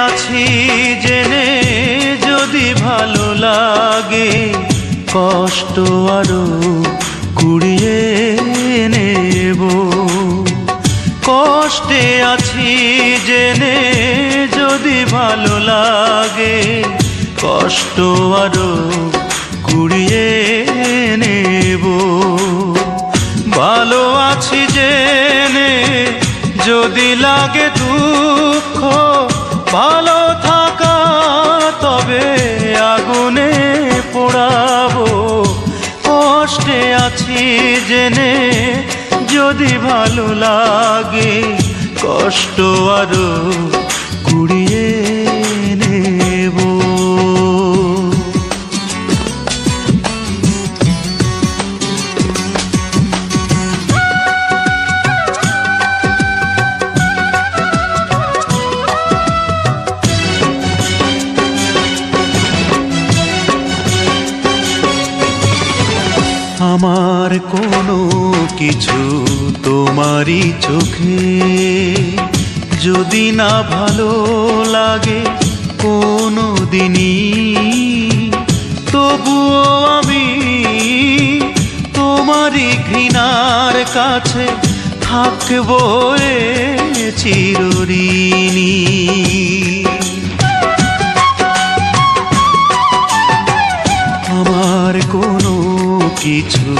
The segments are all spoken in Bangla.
আছি জেনে যদি ভালো লাগে কষ্ট আরো কুড়িয়ে নেব। কষ্টে আছি জেনে যদি ভালো লাগে কষ্ট আরো কুড়িয়ে নেব। ভালো আছি জেনে যদি লাগে দুঃখ ভালো থাকা তবে আগুনে পোড়াবো। কষ্টে আছি জেনে যদি ভালো লাগে কষ্ট আরো কুড়িয়ে নেব। আমার কোনো কিছু তোমারই চোখে যদি না ভালো লাগে কোনো দিনই তবুও আমি তোমারই ঘৃণার কাছে থাকবো চিরঋণী। আমার কোনো কিছু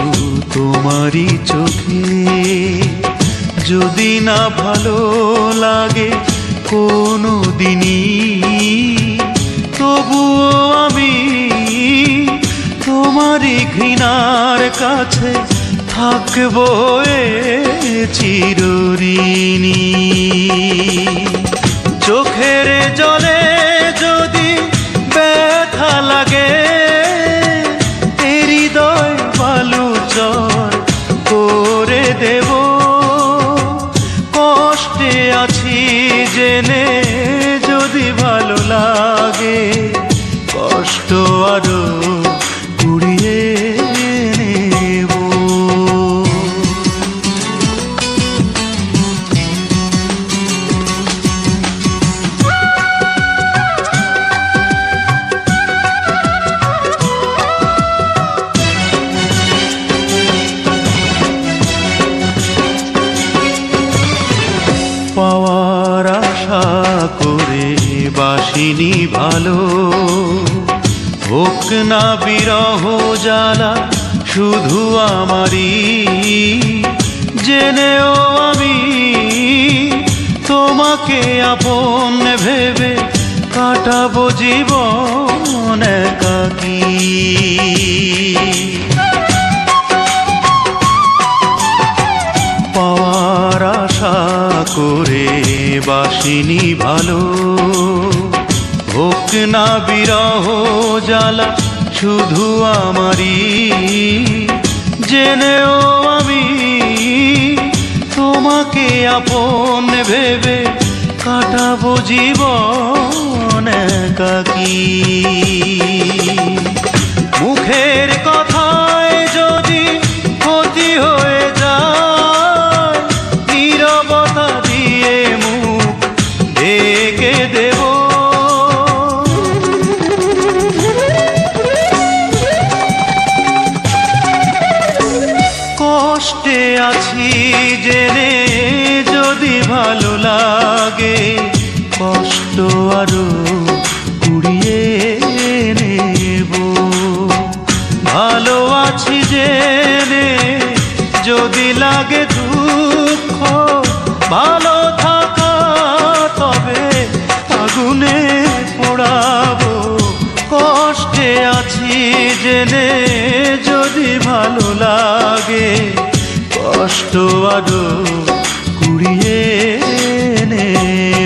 তোমারই চোখে যদি না ভালো লাগে কোনো দিনই তবুও আমি তোমারই ঘৃণার কাছে থাকবো চিরঋণী। চোখের জলে যদি ব্যথা লাগে হৃদয় বালুচর করে দেব। কষ্টে আছি জেনে যদি ভালো লাগে কষ্ট আরো কুড়িয়ে নেব। পাওয়ার আশা করে বাসিনি ভালো হোক না বিরহ জ্বালা শুধু আমারই জেনেও আমি তোমাকে আপন ভেবে কাটাবো জীবন একাকী। পাওয়ার আশা করে বাসিনি ভালো হোক না বিরহ জ্বালা শুধু আমারই জেনেও আমি তোমাকে আপন ভেবে কাটাবো জীবন একাকী। মুখের কথায় যদি ক্ষতি হয়ে যায় নীরবতা দিয়ে মুখ ঢেকে দেব। কষ্টে আছি জেনে যদি ভালো লাগে কষ্ট আরো কুড়িয়ে নেব। ভালো আছি জেনে যদি লাগে দুঃখ ভালো থাকা তবে আগুনে পোড়াবো। কষ্টে আছি জেনে যদি ভালো লাগে কষ্ট আরো কুড়িয়ে নেব।